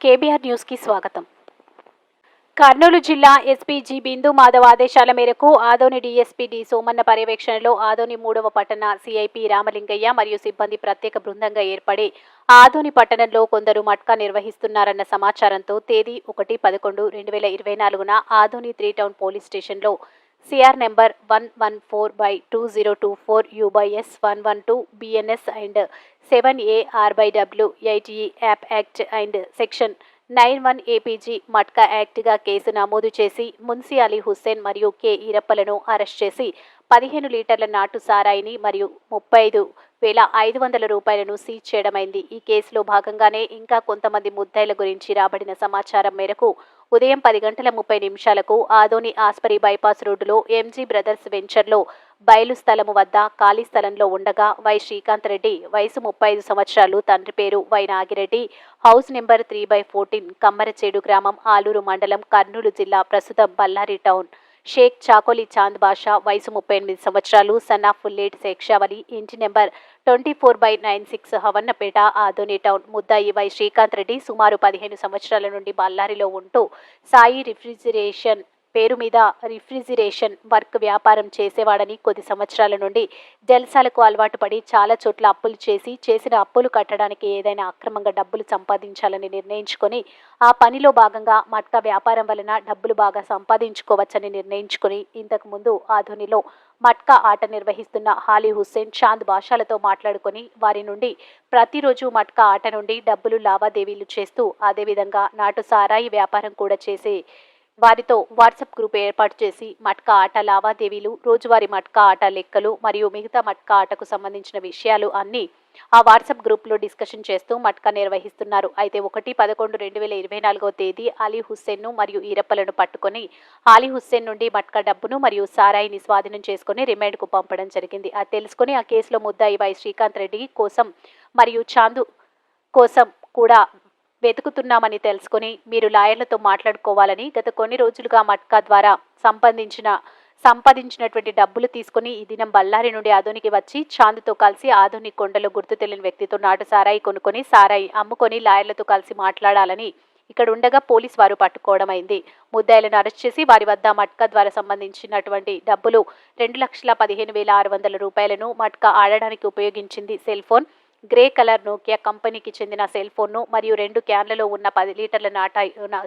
KBR news కి స్వాగతం. కర్నూలు జిల్లా ఎస్పీ జి బిందు మాధవ్ ఆదేశాల మేరకు ఆదోని డీఎస్పీ డి సోమన్న పర్యవేక్షణలో ఆదోని 3వ పట్టణ సిఐపి రామలింగయ్య మరియు సిబ్బంది ప్రత్యేక బృందంగా ఏర్పడి ఆదోని పట్టణంలో కొందరు మట్కా నిర్వహిస్తున్నారన్న సమాచారంతో తేదీ 1/11/2024న ఆదోని 3 టౌన్ పోలీస్ స్టేషన్లో CR number 114/2024 U/S 112 BNS and 7AR/W 8E AP act and section 91 APG matka యాక్ట్గా కేసు నమోదు చేసి మున్సి అలీ హుస్సేన్ మరియు కె ఈరప్పలను అరెస్ట్ చేసి 15 లీటర్ల నాటు సారాయిని మరియు 35,500 రూపాయలను సీజ్ చేయడమైంది. ఈ కేసులో భాగంగానే ఇంకా కొంతమంది ముద్దాయిల గురించి రాబడిన సమాచారం మేరకు ఉదయం 10:30 ఆదోని ఆస్పరి బైపాస్ రోడ్డులో MG బ్రదర్స్ వెంచర్లో బయలు స్థలము వద్ద ఖాళీ స్థలంలో ఉండగా వై శ్రీకాంత్ రెడ్డి వయసు 35 సంవత్సరాలు, తండ్రి పేరు వై నాగిరెడ్డి, హౌస్ నెంబర్ 3/14, కమ్మరచేడు గ్రామం, ఆలూరు మండలం, కర్నూలు జిల్లా, ప్రస్తుతం బళ్ళారి టౌన్, షేక్ చాకోలి చాంద్ బాషా వయసు 38 సంవత్సరాలు, సన్ ఆఫ్ లేట్ శేక్షావలి, ఇంటి నెంబర్ 24/96 హవన్నపేట, ఆదోని టౌన్. ముద్దాయి వై శ్రీకాంత్ రెడ్డి సుమారు 15 సంవత్సరాల నుండి బళ్ళారిలో ఉంటూ సాయి రిఫ్రిజిరేషన్ పేరు మీద రిఫ్రిజిరేషన్ వర్క్ వ్యాపారం చేసేవాడని కొద్ది సంవత్సరాల నుండి జల్సాలకు అలవాటు పడి చాలా చోట్ల అప్పులు చేసిన అప్పులు కట్టడానికి ఏదైనా అక్రమంగా డబ్బులు సంపాదించాలని నిర్ణయించుకొని ఆ పనిలో భాగంగా మట్కా వ్యాపారం వలన డబ్బులు బాగా సంపాదించుకోవచ్చని నిర్ణయించుకొని ఇంతకు ముందు ఆధునిలో మట్కా ఆట నిర్వహిస్తున్న హాలీ హుస్సేన్, చాంద్ బాషాలతో మాట్లాడుకొని వారి నుండి ప్రతిరోజు మట్కా ఆట నుండి డబ్బులు లావాదేవీలు చేస్తూ అదేవిధంగా నాటు సారాయి వ్యాపారం కూడా చేసి వారితో వాట్సాప్ గ్రూప్ ఏర్పాటు చేసి మట్కా ఆట లావాదేవీలు, రోజువారీ మట్కా ఆట లెక్కలు మరియు మిగతా మట్కా ఆటకు సంబంధించిన విషయాలు అన్నీ ఆ వాట్సాప్ గ్రూప్లో డిస్కషన్ చేస్తూ మట్కా నిర్వహిస్తున్నారు. అయితే 1/11/2024 తేదీ అలీ హుస్సేన్ను మరియు ఈరప్పలను పట్టుకొని అలీ హుస్సేన్ నుండి మట్కా డబ్బును మరియు సారాయిని స్వాధీనం చేసుకుని రిమాండ్కు పంపడం జరిగింది. అది తెలుసుకుని ఆ కేసులో ముద్దాయి వై శ్రీకాంత్ రెడ్డి కోసం మరియు చాందు కోసం కూడా వెతుకుతున్నామని తెలుసుకుని మీరు లాయర్లతో మాట్లాడుకోవాలని గత కొన్ని రోజులుగా మట్కా ద్వారా సంపాదించినటువంటి డబ్బులు తీసుకుని ఈ దినం బళ్ళారి నుండి ఆదోనికి వచ్చి చాందుతో కలిసి ఆదోని కొండలో గుర్తు తెలియని వ్యక్తితో నాటు సారాయి కొనుక్కొని సారాయి అమ్ముకొని లాయర్లతో కలిసి మాట్లాడాలని ఇక్కడ ఉండగా పోలీసు వారు పట్టుకోవడమైంది. ముద్దాయిలను అరెస్ట్ చేసి వారి వద్ద మట్కా ద్వారా సంబంధించినటువంటి డబ్బులు 2,15,600 రూపాయలను, మట్కా ఆడడానికి ఉపయోగించింది cell phone, grey colour Nokia కంపెనీకి చెందిన సెల్ ఫోన్ను మరియు 2 క్యాన్లలో ఉన్న 10 లీటర్ల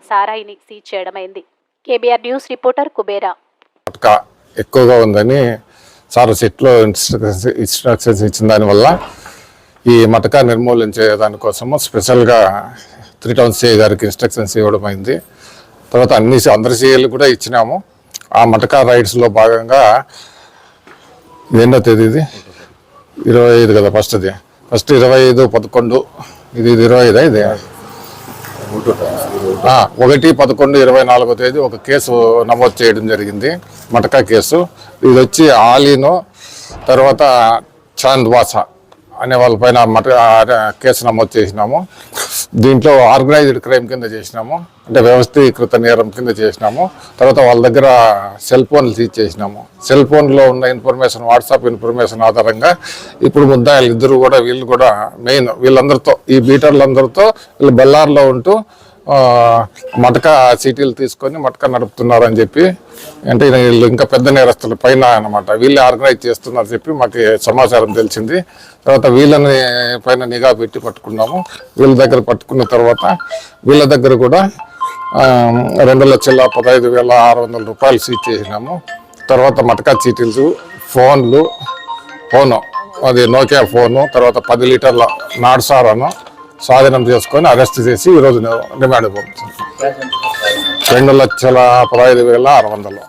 సారాయిని సీజ్ చేయడమైంది. KBR news reporter Kubera. ఎక్కువగా ఉందని సార్ సెట్లో ఇన్స్ట్రక్షన్స్ ఇచ్చిన దానివల్ల ఈ మటకా నిర్మూలించే దానికోసము స్పెషల్గా 3 టౌన్ సిఐ గారికి ఇన్స్ట్రక్షన్స్ ఇవ్వడం అయింది. తర్వాత అందరి సిఐలు కూడా ఇచ్చినాము. ఆ మటకా రైడ్స్లో భాగంగా ఎన్నో తేదీ, 25 కదా ఫస్ట్ 25/11 ఇది 25 ఇది 1/11/24 తేదీ ఒక కేసు నమోదు చేయడం జరిగింది, మటకా కేసు. ఇది వచ్చి ఆలీను తర్వాత చాంద్ బాషా అనే వాళ్ళపైన కేసు నమోదు చేసినాము. దీంట్లో ఆర్గనైజ్డ్ క్రైమ్ కింద చేసినాము, అంటే వ్యవస్థీకృత నేరం కింద చేసినాము. తర్వాత వాళ్ళ దగ్గర సెల్ ఫోన్లు సీజ్ చేసినాము. సెల్ ఫోన్లో ఉన్న ఇన్ఫర్మేషన్, వాట్సాప్ ఇన్ఫర్మేషన్ ఆధారంగా ఇప్పుడు ముద్దాయిలు ఇద్దరు కూడా వీళ్ళు కూడా మెయిన్ వీళ్ళందరితో ఈ బీటర్లందరితో వీళ్ళు బళ్ళార్లో ఉంటూ మటకా సీటీలు తీసుకొని మటకా నడుపుతున్నారని చెప్పి, అంటే వీళ్ళు ఇంకా పెద్ద నేరస్తులు పైన అన్నమాట, వీళ్ళే ఆర్గనైజ్ చేస్తున్నారు చెప్పి మాకు సమాచారం తెలిసింది. తర్వాత వీళ్ళని పైన నిఘా పెట్టి పట్టుకున్నాము. వీళ్ళ దగ్గర పట్టుకున్న తర్వాత వీళ్ళ దగ్గర కూడా 2,15,600 రూపాయలు సీజ్ చేసినాము. తర్వాత మటకా చీటీలు, ఫోను అది నోకియా ఫోను, తర్వాత 10 లీటర్ల నాటు సారాను స్వాధీనం చేసుకొని అరెస్ట్ చేసి ఈరోజు రిమాండ్ పంపుతుంది. 2,15,600.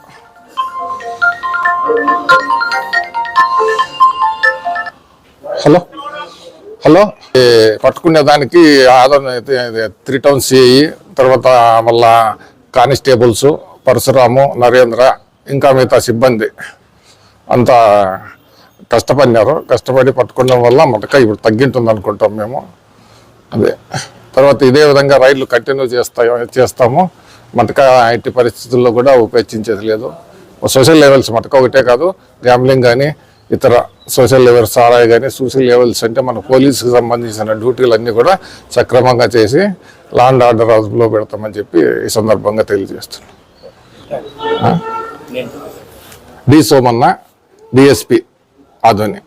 హలో పట్టుకునే దానికి ఆదరణ 3 టౌన్ సిఐ, తర్వాత మళ్ళా కానిస్టేబుల్స్ పరశురాము, నరేంద్ర, ఇంకా మిగతా సిబ్బంది అంతా కష్టపడి పట్టుకోవడం వల్ల మటకా ఇప్పుడు తగ్గింటుంది అనుకుంటాం మేము. అదే తర్వాత ఇదే విధంగా రైళ్లు కంటిన్యూ చేస్తాము. మటకా ఎట్టి పరిస్థితుల్లో కూడా ఉపేక్షించేది లేదు. సోషల్ లెవెల్స్ మటకా ఒకటే కాదు, గ్యాంబ్లింగ్ కానీ ఇతర సోషల్ లెవెల్స్ సారాయి కానీ సోషల్ లెవెల్స్ అంటే మన పోలీసుకు సంబంధించిన డ్యూటీలన్నీ కూడా సక్రమంగా చేసి లా అండ్ ఆర్డర్ అదుపులో పెడతామని చెప్పి ఈ సందర్భంగా తెలియజేస్తున్నాం. డి సోమన్న, డిఎస్పి ఆధ్వర్యం.